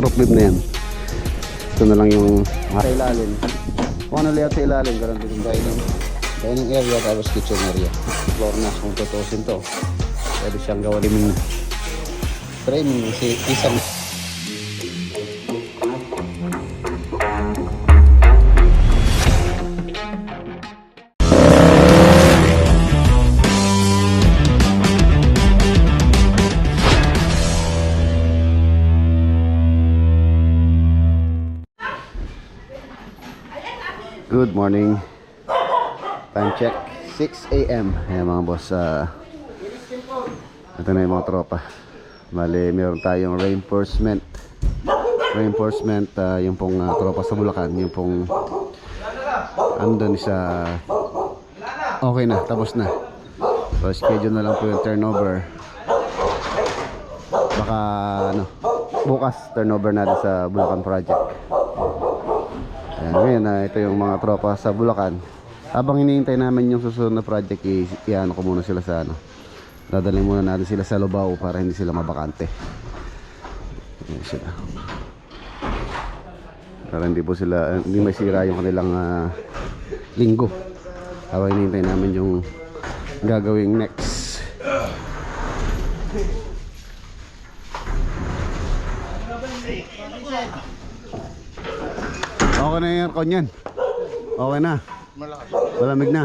Problema na yan. Ito na lang yung sa ilalim. Kung ano layout sa ilalim, ganun din yung dining area, tapos kitchen area. Floor na, kung tutusin to, pwede siyang gawa rin framing si isang. Good morning. Time check 6 AM. Ayan mga boss, ito na yung mga tropa. Bale, meron tayong reinforcement. Yung pong tropa sa Bulacan. Yung pong andun sa okay na, tapos na. So schedule na lang po yung turnover. Baka bukas turnover natin sa Bulacan project. Ngayon ito yung mga tropa sa Bulacan. Habang hinihintay namin yung susunod na project, iano ko muna sila sa dadalhin muna natin sila sa Lubao para hindi sila mabakante. Ayan sila. Para hindi po sila, hindi masira yung kanilang linggo. Habang hinihintay namin yung gagawing next. Okay na yung aircon yan. Okay na. Malamig na.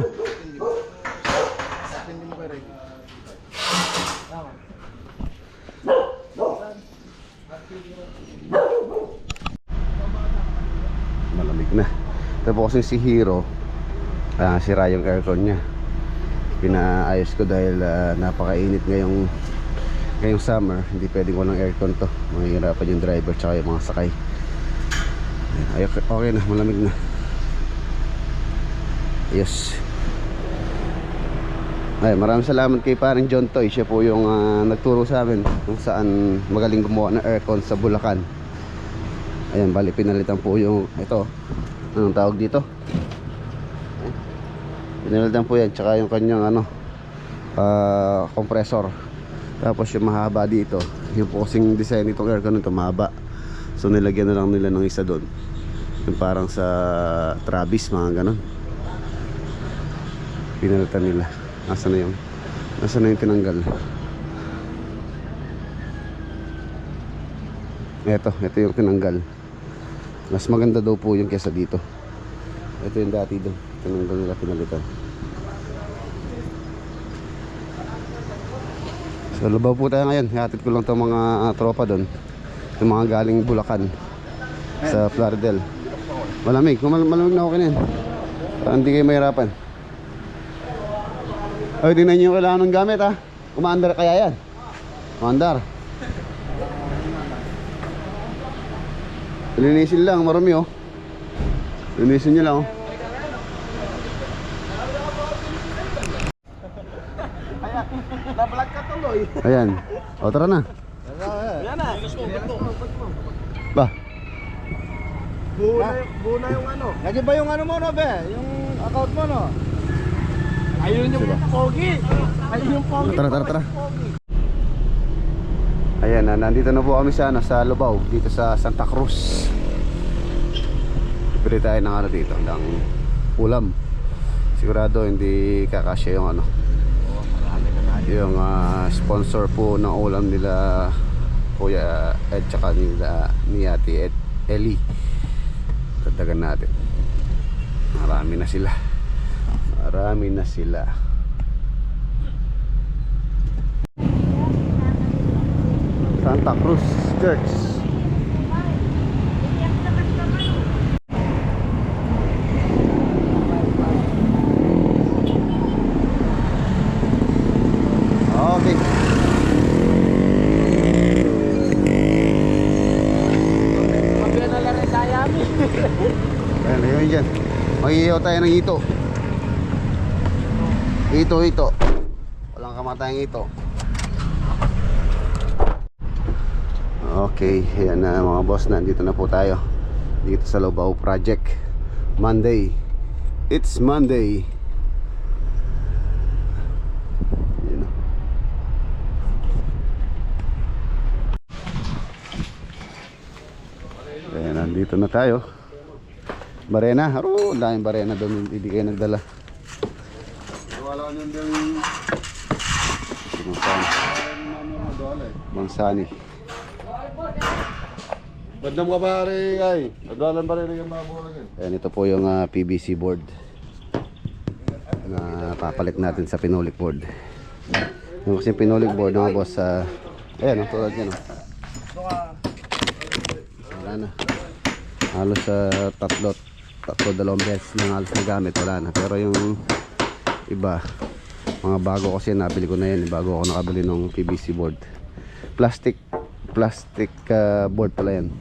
Malamig na. Tapos kasi si Hero, sira yung aircon niya. Pinaayos ko dahil napakainit ngayong summer. Hindi pwedeng walang aircon to. Mahihirapan yung driver tsaka yung mga sakay. Okay na, malamig na. Yes. Ay, maraming salamat kay parang John Toy. Siya po yung nagturo sa amin kung saan magaling gumawa ng aircon sa Bulacan. Ayan, bali pinalitan po yung ito. Anong tawag dito? Pinalitan po yan, tsaka yung kanyang compressor. Tapos yung mahaba dito, yung po kasing design nitong aircon nito mahaba. So nilagyan na lang nila ng isa doon. Yung parang sa Travis, mga ganon. Pinalitan nila. Nasaan na yung tinanggal? Ito yung tinanggal. Mas maganda daw po yung kesa dito. Ito yung dati doon. Tinanggal nila, pinalitan. So Lubao po tayo ngayon. Hatid ko lang itong mga tropa doon. Yung mga galing Bulacan sa Plaridel. Malamig. Kung malamig na okay na yan. Para hindi kayo mahirapan. Ay, tingnan nyo yung kailangan ng gamit ha. Umaandar kaya yan. Umaandar. Linisin lang, marami oh. Linisin nyo lang oh. Nabalag ka tuloy. Ayan. O, tara na. Yan na. Ba? Buo na yung Lagi ba yung mo no be? Yung account mo no? Ayun yung pogi. Ayun yung pogi. Tara. Ayan, nandito na po kami sa Lubao, dito sa Santa Cruz. Bili tayo ng dito, ng ulam. Sigurado hindi kakasya yung yung sponsor po ng ulam nila Kuya Ed tsaka ni Ate Ellie. Dagdagan natin. Marami na sila. Santa Cruz Church. Ayun dyan. Mag-iihaw tayo ng ito. Ito. Walang kamatayang ito. Okay, yan na mga boss, nandito na po tayo dito sa Lubao Project. Monday. It's Monday. Yan na. Ayan, nandito na tayo. Barena, ang daming barena doon, hindi kayo nagdala. Wala nyo din. Mangsani. Bandam ka pare ay. Nagdalan pa rin yung mga bola yan. Ayan, ito po yung PVC board na papalit natin sa pinolik board. Yung kasi pinolik board mga boss, ayan, tulad yan. Wala na. Halos tatlo dalawang beses lang halos nagamit, wala na. Pero yung iba, mga bago kasi nabili ko na yan, bago ako nakabili ng PVC board. Plastic board pala yan.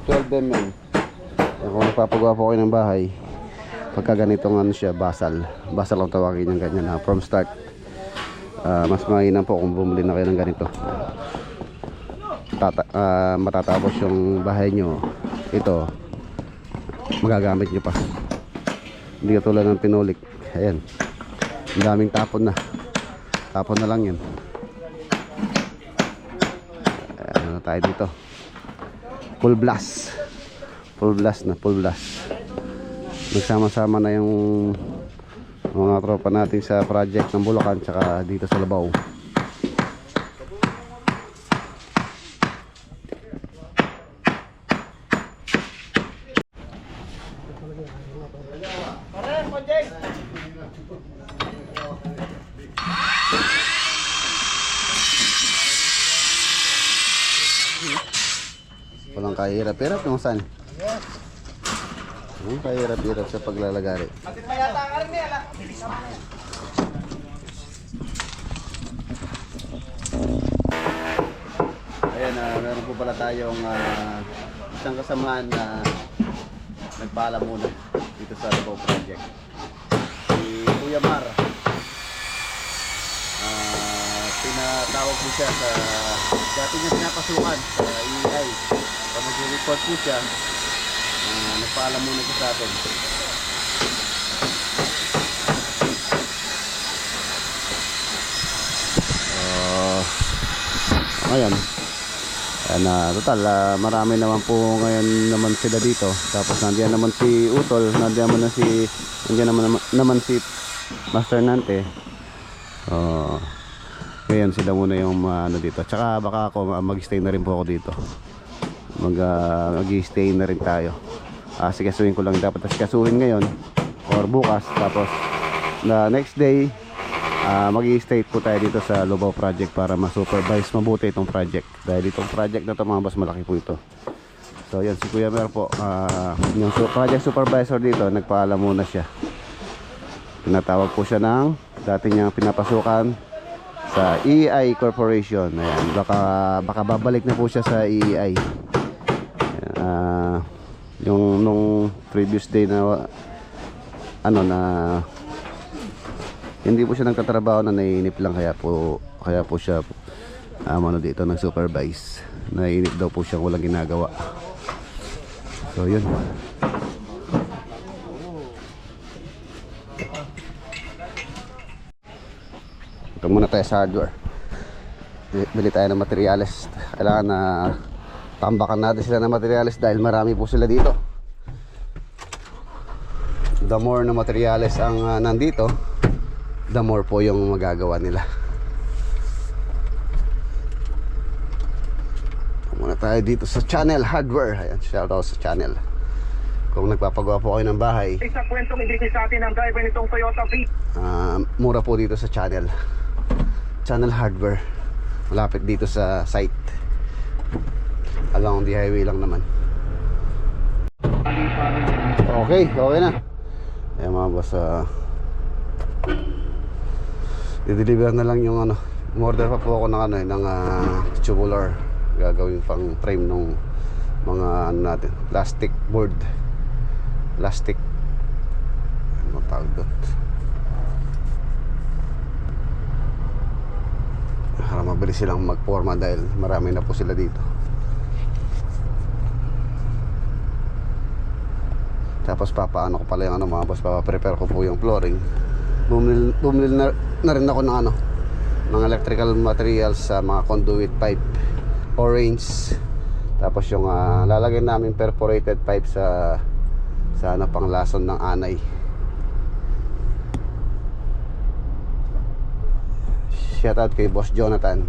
12 mm. Yan, kung nagpapagawa po kayo ng bahay, pagka ganitong ano siya, basal ang tawagin yung ganyan, from start. Mas mainam po kung bumili na kayo ng ganito. Matatapos yung bahay nyo, ito magagamit nyo pa, hindi katulad ng pinolik. Ayan, ang daming tapon na lang yan. Ano tayo dito, full blast nagsama-sama na yung mga tropa natin sa project ng Bulacan tsaka dito sa Lubao. Walang kahirap-hirap yung saan? Walang kahirap-hirap sa paglalagari. Ayan, meron po pala tayong isang kasamaan na nagpaalam muna dito sa Lubao Project. Si Kuya Mar. Pinatawag po siya sa dati niya pinapasukan sa EI. Pag mag-report po siya, nagpaalam muna siya sa atin. Ngayon, total marami naman po ngayon naman sila dito. Tapos nandiyan naman si Utol, nandiyan naman si Master Nante. Ngayon sila muna yung dito. Tsaka baka ako mag-stay na rin po ako dito. Mag-stay na rin tayo. Sikasuhin ko lang dapat sikasuhin ngayon or bukas. Tapos the next day mag-stay po tayo dito sa Lubao Project para ma-supervise mabuti itong project. Dahil itong project na ito mga boss, malaki po ito. So yan, si Kuya Mer po, yung project supervisor dito, nagpaalam muna siya. Pinatawag po siya ng dati niyang pinapasukan sa EI Corporation. Ayan, baka babalik na po siya sa EI. Yung nung previous day na hindi po siya nagtatrabaho, na naiinip lang, kaya po siya dito nag-supervise. Naiinip daw po siya, walang ginagawa. So yun. Ito muna tayo sa hardware. Bili tayo ng materyales. Kailangan na tambakan natin sila ng materyales dahil marami po sila dito. The more na materyales ang nandito, the more po yung magagawa nila. Ito muna tayo dito sa Channel Hardware. Ayan, shout out sa Channel. Kung nagpapagawa po kayo ng bahay, isa kwentong ibigay sa atin ang driver nitong Toyota V. Mura po dito sa Channel Hardware. Malapit dito sa site, along the highway lang naman. Okay na. Ayan mga boss, I-deliver na lang yung ano. Umorder pa po ako ng ano ng tubular. Gagawin pang frame nung mga ano natin, plastic board. Plastic. Ano tawag doon? Para mabilis silang magporma dahil marami na po sila dito. Tapos papaano ko pala yung ano mga boss, papaprepare ko po yung flooring. Bumili na rin ako ng ano, mga electrical materials sa mga conduit pipe, orange. Tapos yung lalagyan namin perforated pipe sa ano, pang lason ng anay. Shoutout kay Boss Jonathan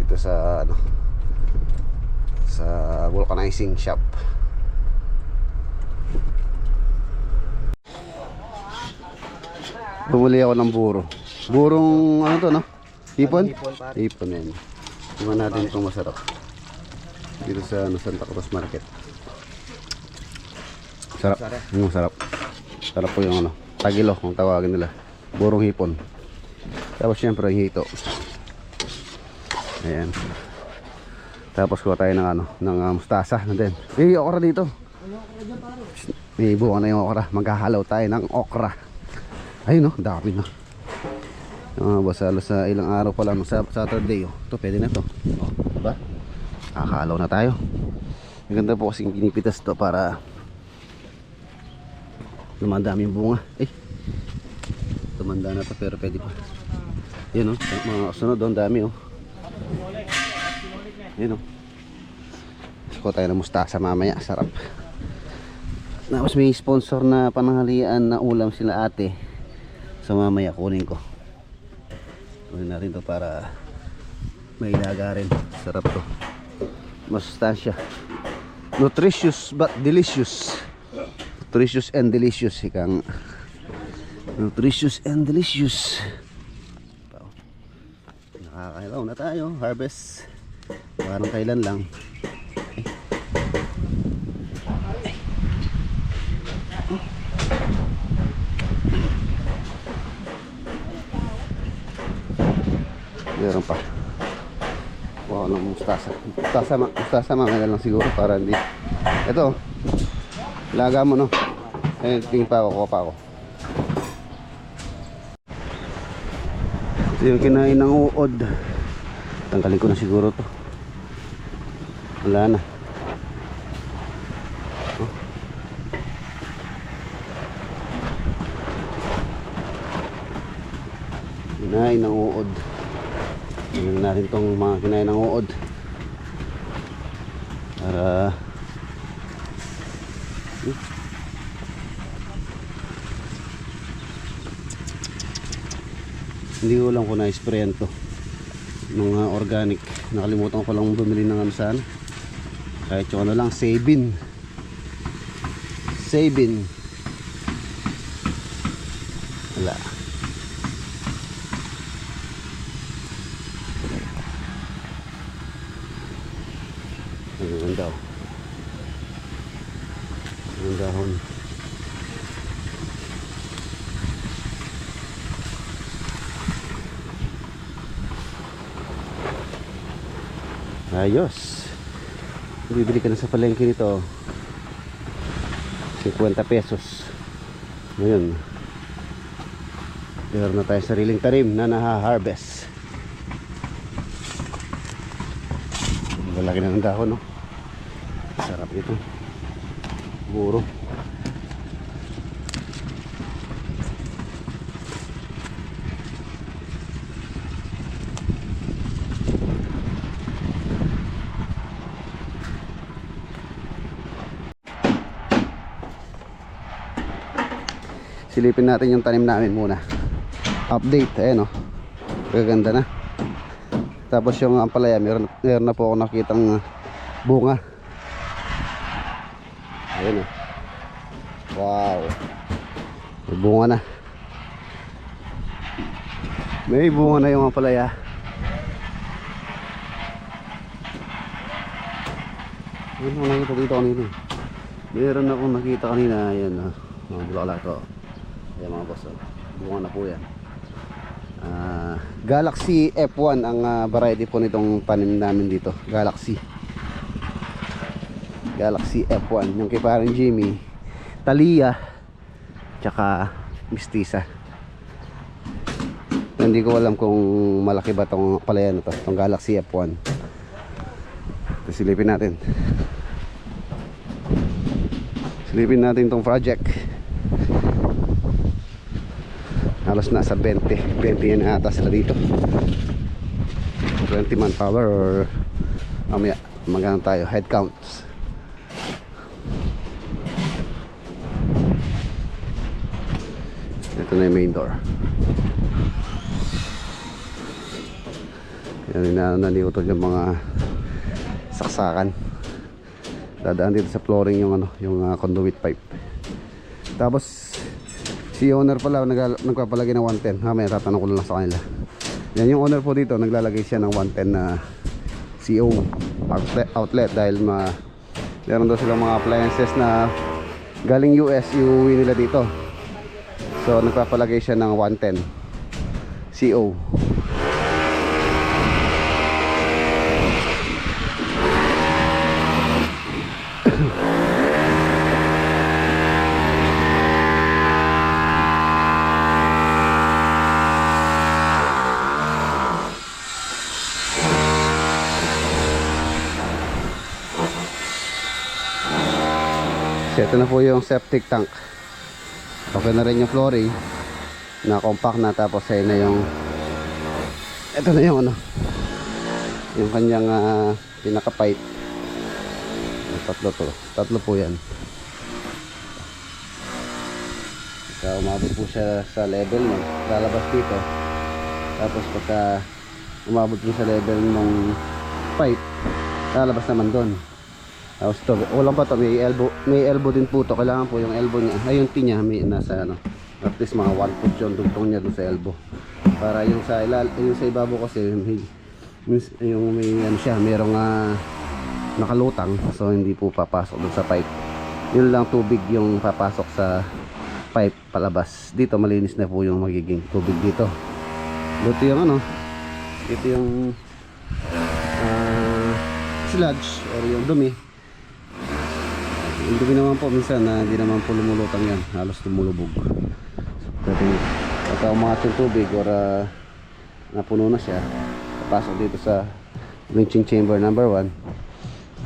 dito sa ano, sa vulcanizing shop. Bumili ako ng buro. Burong ano to, no? Hipon? Hipon yan. Tingnan natin kung masarap. Dito sa ano, Santa Cruz Market. Sarap. Sarap. Sarap po yung ano, tagilo kung tawagin nila. Burong hipon. Tapos syempre yung hito. Ayan. Tapos kuha tayo ng ano, ng mustasa na din. May okra dito. May buwan na yung okra. Maghahalaw tayo ng okra. Ayun, no, dami na. Basta sa ilang araw pa lang sa Saturday, oh. Ito pwede na to. Oh, diba? Kakahalaw na tayo. Maganda po kasing pinipitas to para lumadami yung bunga. Tumanda na to pero pwede pa. Yan, oh, mga sunod doon, dami, oh. Yan, oh. Suko tayo ng mustasa mamaya, sarap. Tapos may sponsor na pananghalian na ulam sila ate. So mamaya kunin ko. Kunin natin to para may ilaga rin. Sarap to. Masustansya. Nutritious but delicious. Nutritious and delicious. Ikang nutritious and delicious. Nakakailaw na tayo. Harvest. Parang kailan lang. Meron pa. Wow, ng mustasa. Mustasa mga lang siguro para hindi. Ito. Laga mo, no. Ayun, tingin pa ako, kuha pa ako. Ito yung kinain ng uod. Tanggalin ko na siguro to. Wala na. Oh. Kinain ng uod. Tingnan natin itong mga kinain ng uod para hindi ko lang kung na-sprayan to mga organic. Nakalimutan ko lang bumili ng ano saan, kahit yung ano lang, Sabin. Wala. Ang daw. Ang dahon. Ayos. Bibili ka na sa palengke nito 50 pesos. Ngayon meron na tayo sariling tarim na naha-harvest. Lalaki na ng dahon, no? Sarap ito. Buro. Silipin natin yung tanim namin muna. Update, ayan, no? Gaganda na. Tapos yung ampalaya, meron na po ako nakitang bunga. Ayan, oh. Wow. May bunga na. May bunga na yung ampalaya. Meron akong nakita dito kanina. Meron akong nakita kanina. Ayan, mga bulaklak to. Ayan mga boss, bunga na po yan. Galaxy F1 ang variety po nitong tanim namin dito. Galaxy F1. Yung kay parang Jimmy, Thalia, tsaka Mistisa. Hindi ko alam kung malaki ba tong palayan na to, tong Galaxy F1. Ito, silipin natin tong project. Halos nasa 20 yan ata sila dito. 20 manpower or mamaya magkano tayo, head counts. Ito na yung main door. Yan, naniutol yung mga saksakan. Dadaan dito sa flooring yung conduit pipe. Tapos si owner pala nagpapalagay ng 110. Mamaya tatanong ko lang sa kanila. Yan yung owner po dito, naglalagay siya ng 110 na CO outlet dahil meron daw silang mga appliances na galing US, iuwi nila dito. So nagpapalagay siya ng 110 CO. Ito na po yung septic tank. Okay na rin yung flooring na compact na. Tapos ayun na yung ito na yung yung kanyang pinaka pipe. Tatlo po yan. Pagka umabot po siya sa level no, lalabas dito. Tapos pagka umabot po sa level ng pipe, lalabas naman doon. Tapos ito, walang pa to, may elbow din po to. Kailangan po yung elbow niya, ay yung T niya may nasa at least mga 1 foot yung dugtong niya doon sa elbow. Para yung sa ibabaw kasi yung may siya, merong nakalutang, so hindi po papasok doon sa pipe. Yun lang tubig yung papasok sa pipe palabas. Dito malinis na po yung magiging tubig dito. Ito yung ito yung sludge or yung dumi. Yung dumi naman po minsan hindi naman po lumulutang yan, halos lumulubog. So pagka umangat yung tubig or napuno na siya, papasok dito sa drenching chamber number 1.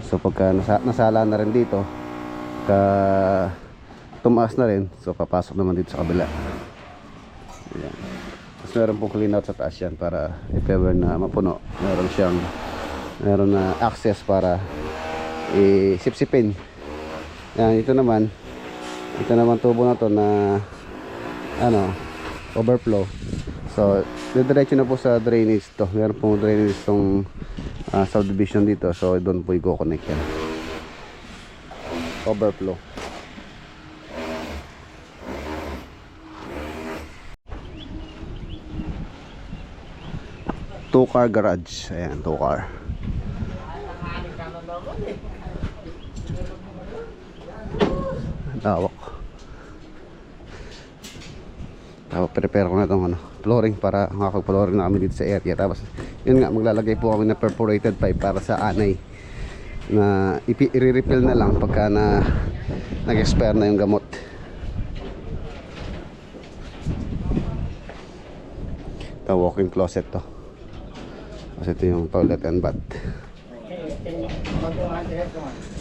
So pagka nasala na rin dito, tumaas na rin, so papasok naman dito sa kabila. Ayan. Tapos meron pong clean out sa taas yan para if ever na mapuno, meron na access para isipsipin. Yan, ito naman tubo na to na overflow. So diretso na po sa drainage to. Meron pong drainage tong subdivision dito, so doon po i-connect yan. Overflow. Two-car garage. Ayan, 2-car. Lawak. Tapos prepare ko na itong flooring para makapag-flooring na kami dito sa area. Tapos yun nga, maglalagay po kami ng perforated pipe para sa anay na i-refill na lang pagka nag-expire na yung gamot. Ito, walk-in closet to. Kasi ito yung toilet and bath.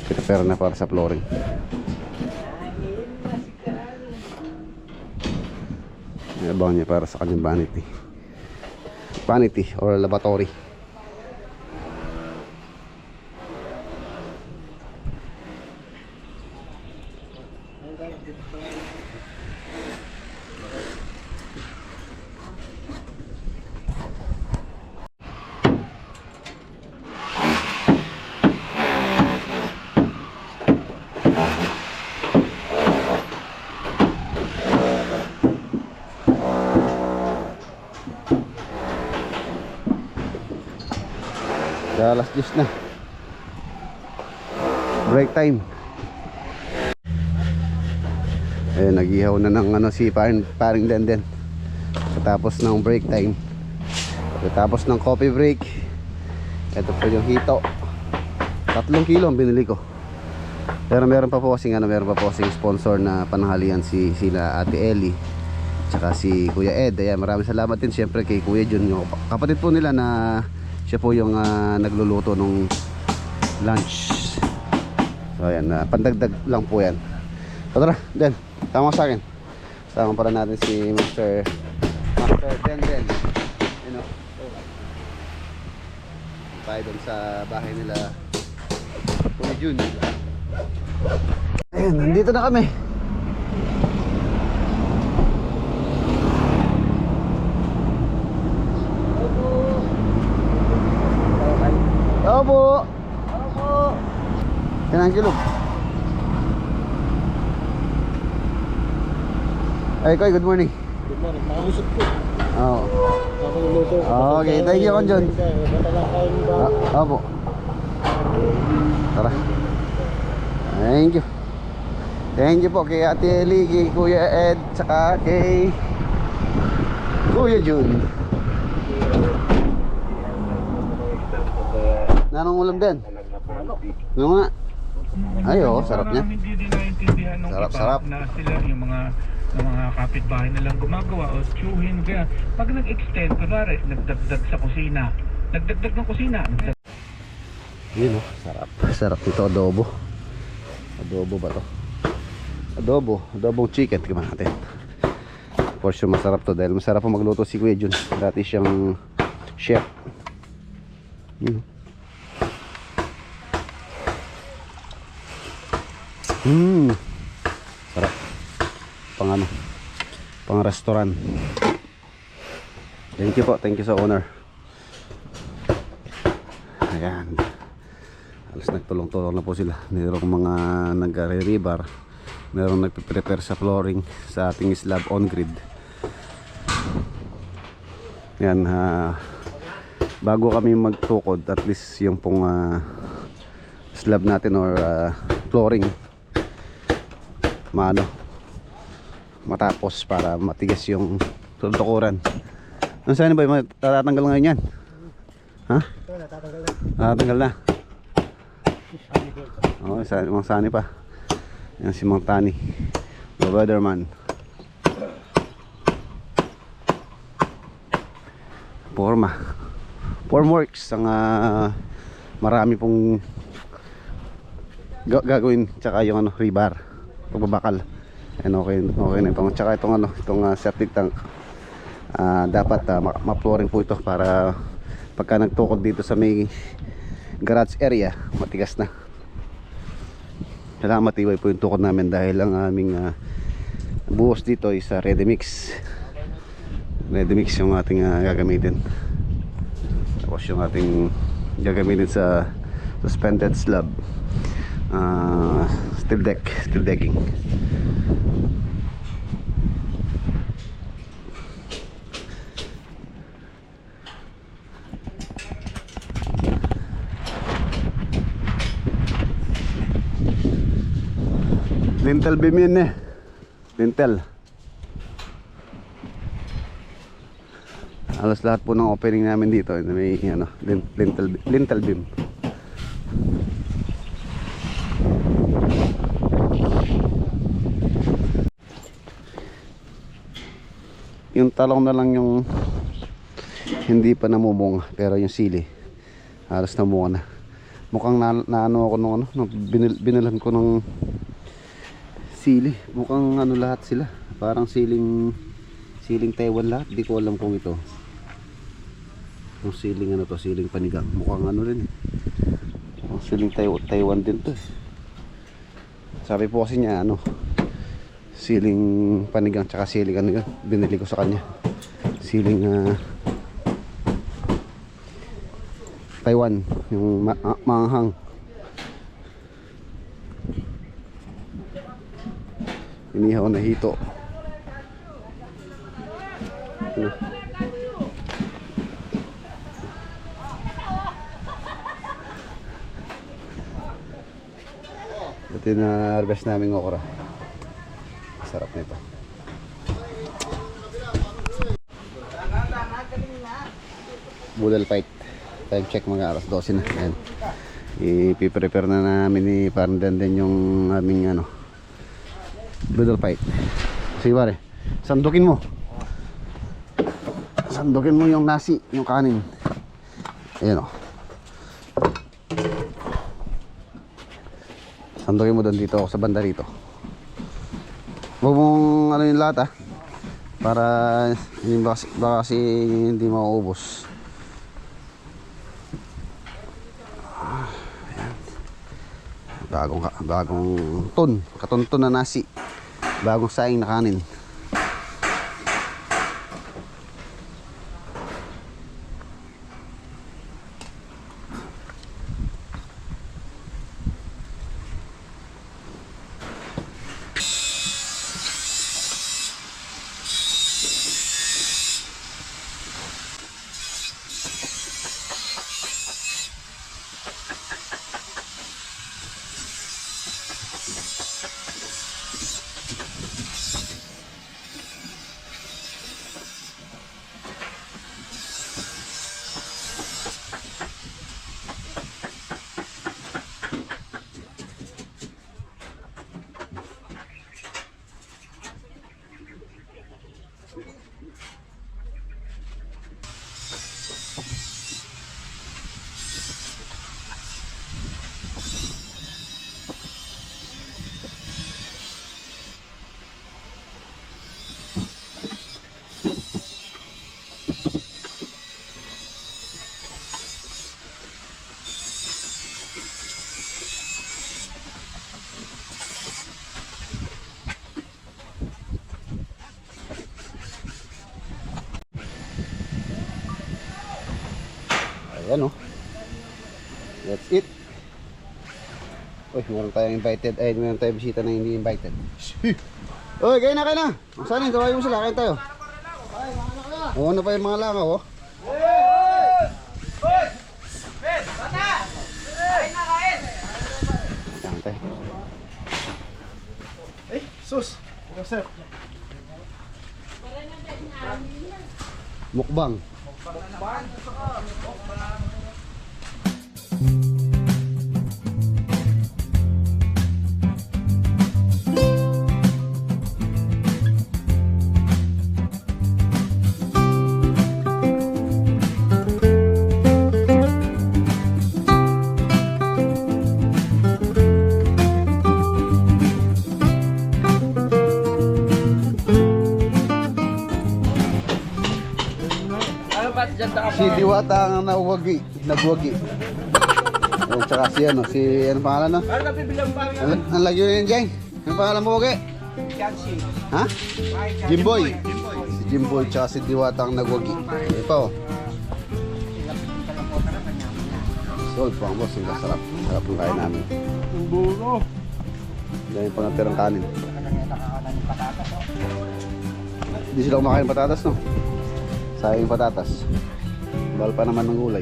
Prepare na para sa flooring. Abangan niya para sa kanyang vanity or lavatory. Alas 10 na. Break time. Ayun, nag-ihaw na ng ano si paring Denden. Tapos ng break time. Tapos ng coffee break. Ito po yung hito. 3 kilo ang binili ko. Pero meron pa po kasing sponsor na pananghalian sila Ate Ellie tsaka si Kuya Ed. Ayan, maraming salamat din siyempre kay Kuya Jun, yung kapatid po nila na siya po yung nagluluto nung lunch. So ayan, pandagdag lang po yan. So tara, Den, tama sa akin. Sama pala natin si Master Den. You know, tayo dun sa bahay nila Kuya Jun. Ayan, nandito na kami. Opo. Ilang kilo? Ay, Koy, good morning. Good morning. Makausap ko. Oo. Nakuluto ko. Okay, thank you, Konjon. Matalakayin ba? Opo. Tara. Thank you. Thank you po kay Ate Ellie, kay Kuya Ed, saka kay Kuya Jun. Nanong ulam din? Ano nga? Ay, oo, sarap niya. Hindi din naintindihan ng Sarap, iba sarap. na sila yung mga kapitbahay na lang gumagawa o tsuhin. Kaya pag nag-extend, kunwari, nagdagdag sa kusina. Nagdagdag ng kusina. Yun o, sarap. Sarap ito, adobo. Adobo ba to? Adobong chicken. Tignan natin. For sure masarap to dahil masarap po magluto si Kuya Jun. Dati siyang chef. Yun o. Sarap. Pang restaurant. Thank you po, thank you sa owner. Ayan, alas nagtulong-tulong na po sila. Mayroong mga nagre-rebar, mayroong nagpe-prepare sa flooring sa ating slab on grid. Yan, bago kami magtukod, at least yung pong slab natin or flooring matapos para matigas yung tukuran. Ano saan ba yung tatanggal ngayon yan? Ha? Ito, natatanggal na. Tatanggal na. Oo, Mang Sani pa. Yan si Mang Tani, the weatherman. Formworks ang marami pong gagawin, tsaka yung rebar, pagbabakal. And okay na itong, tsaka itong septic tank. Dapat ma-flooring po ito para pagka nagtukod dito sa may garage area, matigas na. Kailangan matibay po yung tukod namin dahil ang aming buhos dito is ready mix yung ating gagamitin. Tapos yung ating gagamitin sa suspended slab, steel decking. Lintel beam yun lintel. Halos lahat po ng opening namin dito may lintel beam. Yung talong na lang yung hindi pa namumunga, pero yung sili halos namunga na. Mukhang naano ako nung binilan ko ng sili. Mukhang lahat sila. Parang siling Taiwan lahat. Di ko alam kung ito. Yung siling siling panigang. Mukhang rin. Yung siling Taiwan din to. Sabi po kasi niya siling panigang tsaka siling yun. Binili ko sa kanya. Siling Taiwan. Yung maanghang. Inihaw na hito. Ito yung harvest naming okra. Sarap nito. Budal fight. Time check mga alas 12 na. Ayan. I-prepare na namin ni Parang din yung aming ano. Budal fight. Sige pare. Sandukin mo. Sandukin mo yung nasi, yung kanin. Ayan o. Sandukin mo doon dito ako sa banda rito. Huwag mong ano yung lahat para baka kasi hindi mauubos. Bagong katonton na nasi, bagong saing na kanin. Ayan o. That's it. Uy, meron tayong invited. Ay, meron tayong bisita na hindi invited. Uy, kain na, kain na. Saan yung gawain mo sila? Kain tayo. Oo, ano pa yung mga langaw oh. Kain tayo. Eh, sus. Sir. Mukbang. Si Diwata ang nagwagi. At saka si ano, ano pangalan no? Ang lagyo yun dyan. Ano pangalan mo, Wagi? Ha? Jimboy. Si Jimboy tsaka si Diwata ang nagwagi. Ito pa oh. Solve po ang boss, ang sarap. Sarap yung kain namin. Ang bulo. Dahil pa natirang kanin. Hindi sila kumakain patatas no? Sayang patatas. Bal pa naman ng gulay.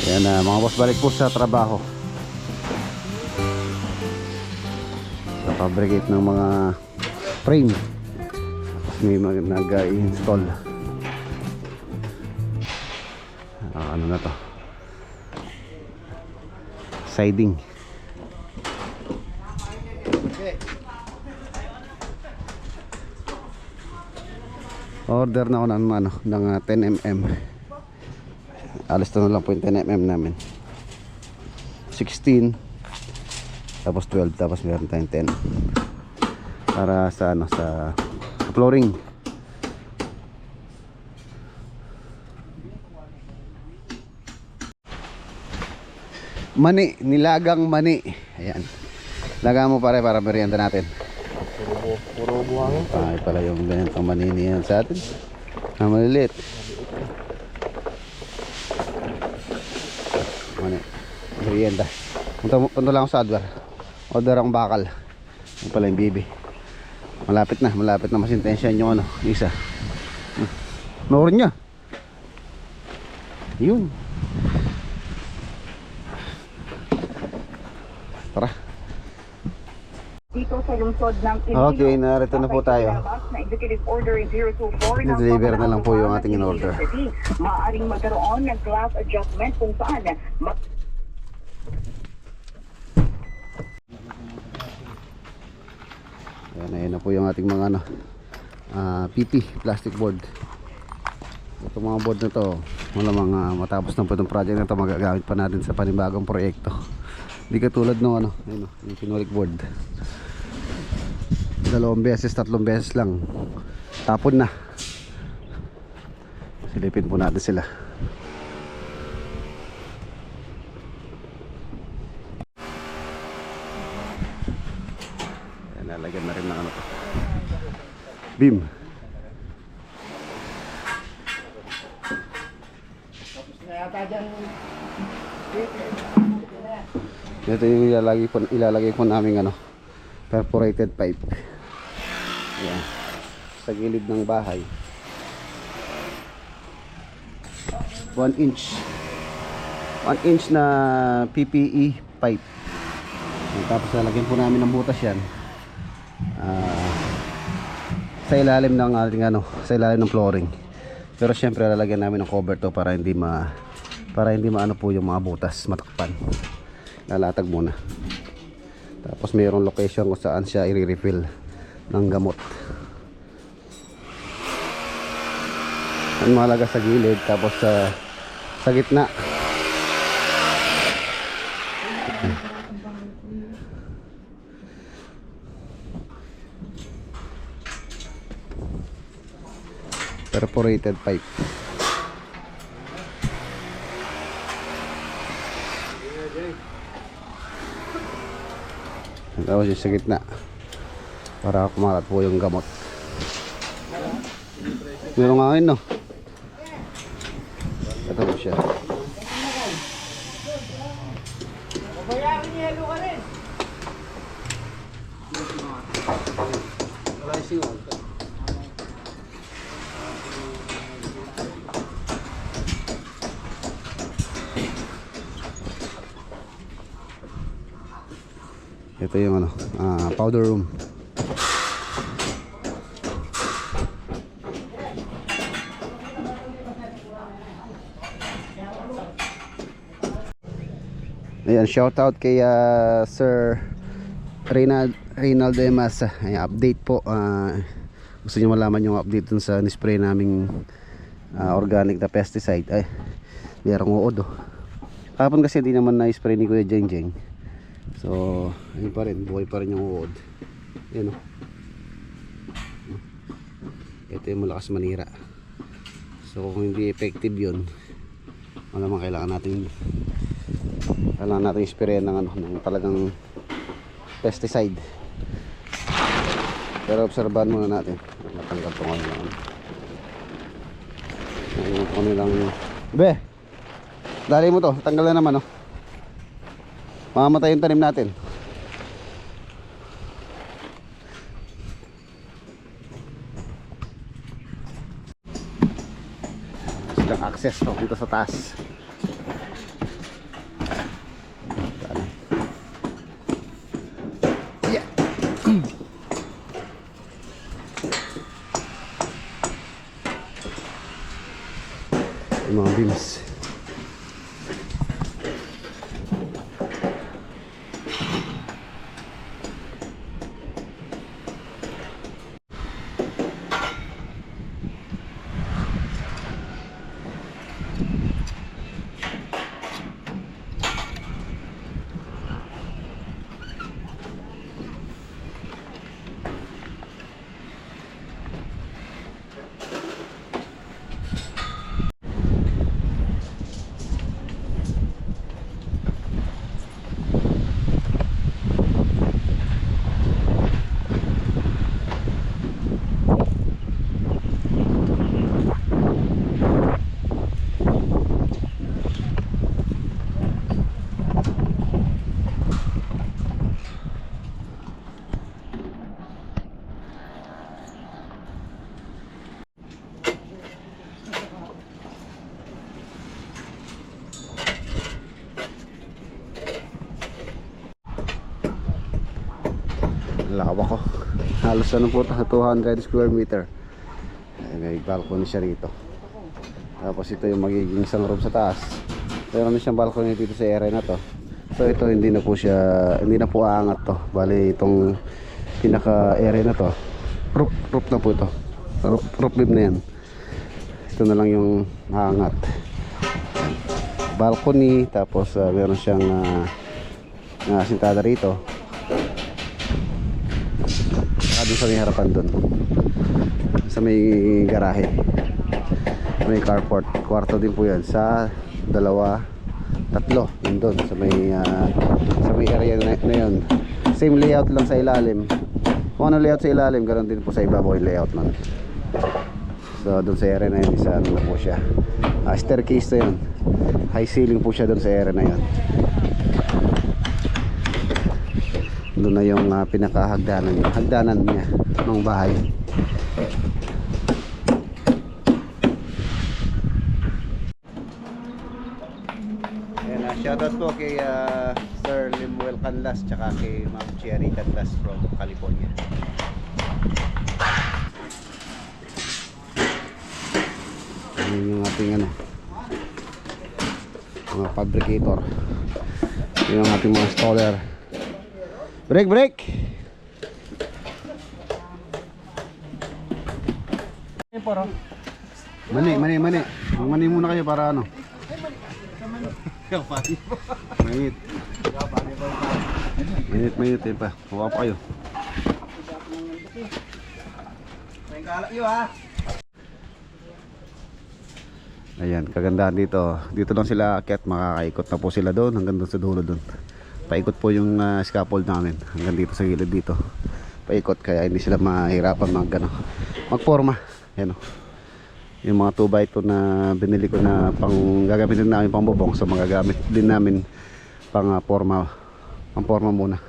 Ayan na mga boss, balik po sa trabaho. Sa fabricate ng mga frame. Tapos may nag-install. Ano na to? Siding. Order na ako ng 10mm. Alis na lang po yung 10mm namin. 16 tapos 12 tapos meron tayong 10 para sa ano, sa flooring. Mani, nilagang mani. Ayan. Laga mo pare para merienda natin. Puro buhangin. Ay pala yung ganitong manini yan sa atin. Na maliliit. Mani. Merienda. Punta lang ako sa Adwar. Order akong bakal. Yung pala yung bibi. Malapit na masintensyon yung ano, isa. Noor niya. Yun. bunsod ng Okay, narito na po tayo. Na Executive Order 024 ng Deliver na lang po yung Pamahalaang ating in-order. City. Maaaring magkaroon ng class adjustment kung saan Ayan na po yung ating mga ano, PP, plastic board. Itong mga board na to, malamang matapos na po itong project na to, magagamit pa natin sa panibagong proyekto. Hindi katulad no ano, ayun, yung pinolik board. 2 beses, 3 beses lang tapon na. Silipin po natin sila. Ayan, lalagyan na rin ng ano to, beam. Ito yung ilalagay po namin ano, perforated pipe. Ayan, sa gilid ng bahay. 1 inch na PPE pipe. Tapos lalagyan po namin ng butas yan sa ilalim ng ating ano, sa ilalim ng flooring. Pero syempre lalagyan namin ng cover to para hindi maano po yung mga butas matakpan. Lalatag muna. Tapos mayroong location kung saan siya i-refill ng gamot. Ang mahalaga sa gilid, tapos sa gitna. Perforated pipe. Tapos yung sa gitna para kumalat po yung gamot. Meron nga ngayon no. Ito po siya. Ito yung ano, powder room. Ayan, shout out kay Sir Reynaldo Emasa. Ayan, update po. Gusto niyo malaman yung update dun sa nispray naming organic na pesticide. Ay, merong uod oh. Kahapon kasi hindi naman na-spray ni Kuya Jeng Jeng. So, ayun pa rin, buhay pa rin yung uod. Ayan oh. Ito yung malakas manira. So, kung hindi effective yun, malamang kailangan natin isprayan ng ano, ng talagang pesticide. Pero obserbahan muna natin. Matanggal po ngayon lang. Ayun po nilang be, dali mo to, tanggal na naman oh. Mamamatay yung tanim natin. Silang access to dito sa taas. Yeah. Yung mga beams. Lawak ko. halos ano po 200 square meter. Ay, may balcony siya rito. Tapos ito yung magiging isang room sa taas. Meron na siyang balcony dito sa area na to. So ito hindi na po aangat to. Bali itong pinaka area na to, roof na po ito. Roof beam na yan. Ito na lang yung aangat. Balcony, tapos meron siyang sintada rito. Doon sa may harapan doon, sa may garahe, may carport, kwarto din po yan sa 2, 3 yun doon sa may area na yun. Same layout lang sa ilalim. Kung ano layout sa ilalim, ganoon din po sa ibabaw yung layout man. So doon sa area na yun, isa ano na po siya, staircase na yun, high ceiling po siya doon sa area na yun. Doon na yung hagdanan niya ng bahay. Ayan, shoutout po kay Sir Limuel Canlas tsaka kay Ma'am Cherry Canlas from California. Ayan yung ating mga fabricator, yung ating mga installer. Break! Mani muna kayo para ano. Mainit yun pa. Huwag pa kayo. May kalak yun ha. Ayan, kagandahan dito. Dito lang sila aakyat, makakaikot na po sila doon hanggang doon sa dulo doon. Paikot po yung scaffold namin hanggang dito sa gilid dito. Paikot, kaya hindi sila mahirapan magforma. Yan o. Yung mga 2x2 na binili ko na gagamitin namin pang bubong, so magagamit din namin pang forma muna.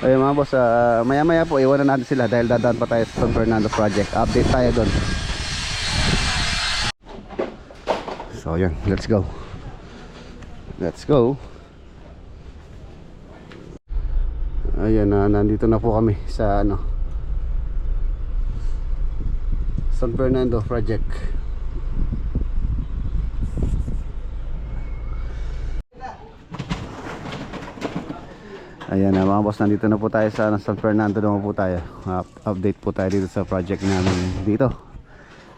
Ayun mga boss, maya maya po iwanan natin sila dahil dadaan pa tayo sa San Fernando project. Update tayo doon. So yun, let's go. Ayan, nandito na po kami sa San Fernando project. Ayan mga boss, nandito na po tayo sa San Fernando naman po tayo. Update po tayo dito sa project namin dito.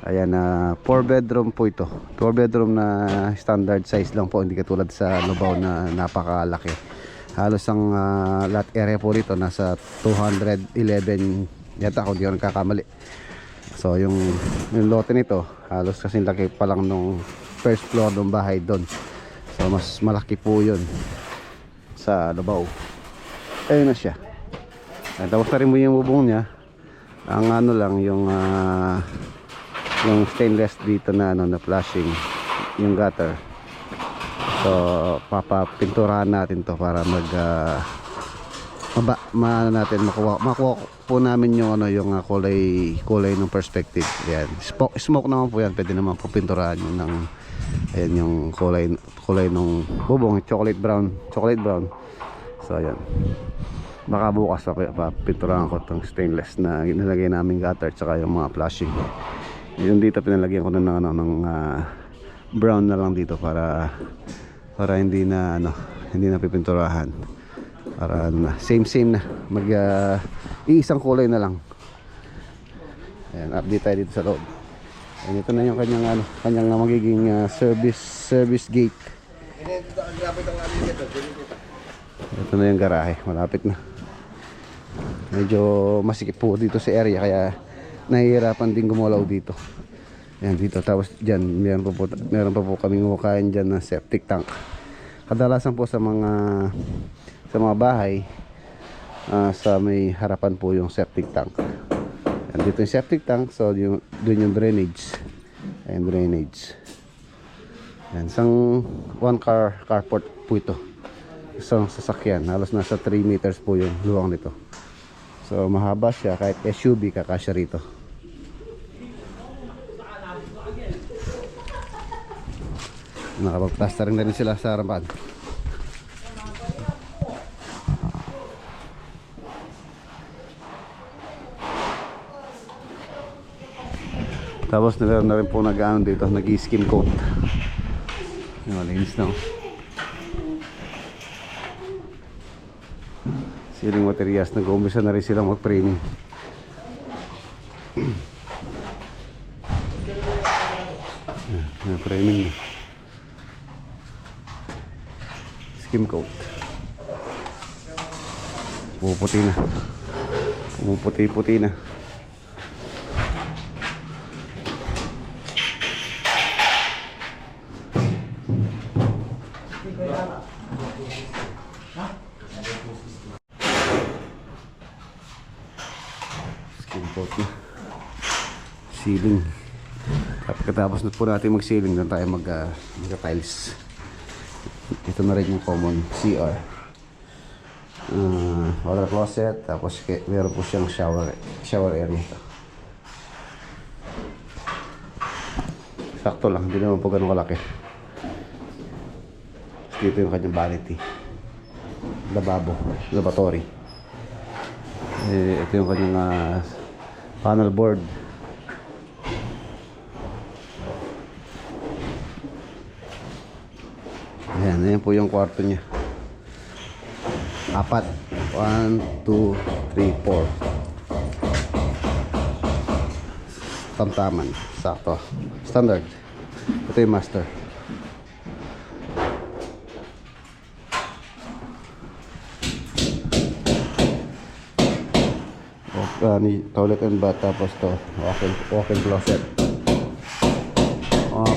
Ayan, 4 bedroom po ito. 4 bedroom na standard size lang po, hindi katulad sa Lubao na napakalaki. Halos ang lot area po dito nasa 211 yata kung di ako nagkakamali. So yung lote nito halos kasing laki pa lang nung first floor ng bahay doon. So mas malaki po yun sa Lubao. Ayun na siya. Tapos na rin mo yung bubong niya. Ang lang yung stainless dito na na flashing yung gutter. So papapinturahan natin to para makuha po namin yung yung kulay ng perspective. Yan. Smoke naman po yan. Pwede naman po pinturahan yun ng ayan yung kulay ng bubong, chocolate brown. So ayan. Baka bukas papinturahan ko itong stainless na nilagay namin gutter tsaka yung mga flashing. Yung dito pinalagyan ko ng brown na lang dito para hindi na pipinturahan. Para same na iisang kulay na lang. Ayan, update tayo dito sa loob. Ayan, ito na yung kanyang magiging service gate. Ito na yung garahe, malapit na. Medyo masikip po dito sa area kaya nahihirapan din gumalaw dito. Ayan dito, tapos dyan meron pa po kaming hukayan dyan na septic tank. Kadalasan po sa mga bahay sa may harapan po yung septic tank. Ayan, dito yung septic tank, so doon yung drainage. Ayan, drainage. Ayan, isang carport po ito, isang sasakyan, halos nasa 3 meters po yung luwang nito. So mahaba siya, kahit SUV kakasya rito. Nakapag-plaster rin sila sa harapan. Tapos meron na rin po nag-ano dito, nag-skim coat. Yung malinis na. Ceiling materials, nag-uumpisa na rin silang mag-framing. Framing na. Skim coat. Pumuputi na. Pumuputi-puti na. Skim coat na. Ceiling. Pagkatapos na po natin mag-ceiling, doon tayo mag-tiles. Ito na rin yung common CR. Water closet, tapos meron po siyang shower area ito. Sakto lang, hindi naman po ganun kalaki. Dito yung kanyang vanity, lavatory. Ito yung kanyang panel board. Ayan po yung kwarto niya. 4. 1, 2, 3, 4. Tamtaman. Sakto. Standard. Ito yung master. Toilet and bath, tapos to walk-in closet.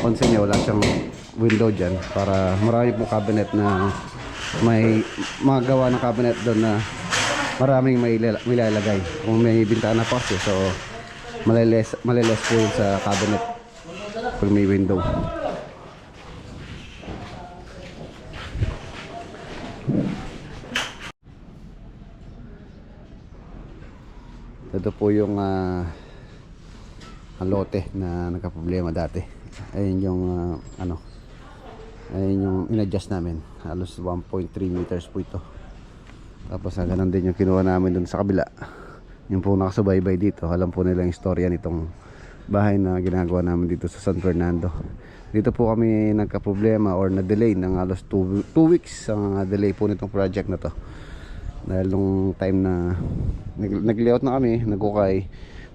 Pansin niyo, wala siyang window dyan para marami pong cabinet na may magawa ng cabinet doon na maraming may lalagay. Kung may bintana pa siya, so maliles po yun sa cabinet kung may window. Ito po yung ang lote na nagka-problema dati. Ayun yung ayun yung in-adjust namin. Halos 1.3 meters po ito. Tapos ganun din yung kinuha namin dun sa kabila. Yung po nakasubaybay dito, alam po nila yung istorya nitong bahay na ginagawa namin dito sa San Fernando. Dito po kami nagka-problema or na-delay ng halos 2 weeks ang delay po nitong project na to. Dahil nung time na nag-layout na kami, nag-ukay,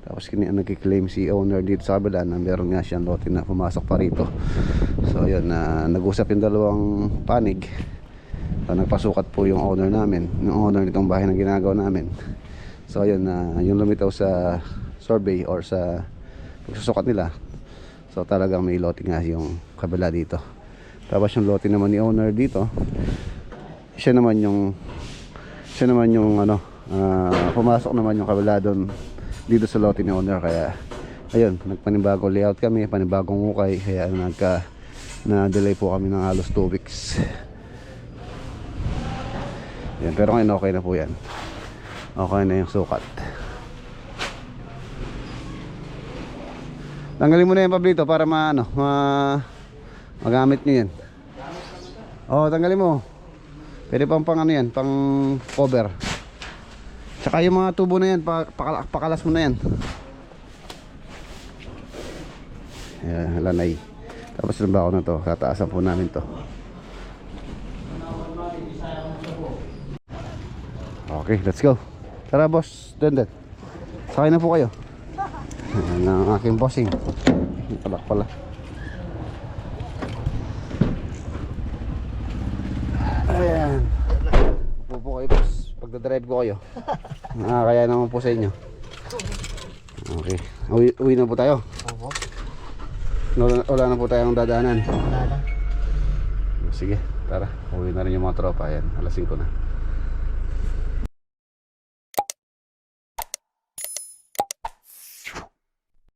tapos nagki-claim si owner dito sa kabila na meron nga siyang lote na pumasok pa rito. So yun, nag-usap yung dalawang panig. So, nagpasukat po yung owner namin, yung owner nitong bahay na ginagawa namin. So yun, yung lumitaw sa survey or sa pagsusukat nila, so talagang may lote nga yung kabila dito. Tapos yung lote naman ni owner dito, siya naman yung pumasok naman yung kabila doon dito sa lote ni owner. Kaya ayun, nagpanibagong layout kami, panibagong ukay, kaya na-delay po kami ng halos 2 weeks. Yan, pero ngayon okay na po yan. Okay na yung sukat. Tanggalin mo na yan, Pablito, para magamit nyo yan. Tanggalin mo. Pwede pang yan, pang cover. Tsaka yung mga tubo na yan, pakalas mo na yan. Ayan, lanay. Tapos yung bako na to, tataasan po namin to. Okay, let's go. Tara boss, Denden. Sakay na po kayo. Ayan ang aking bossing. Palak pala. Ayan. Upo po kayo boss, pagdadrive ko kayo. Kaya naman po sa inyo. Okay, uwi na po tayo. Wala na po tayong dadaanan. Sige, tara. Uwi na rin yung mga tropa. Ayan, alas 5 na.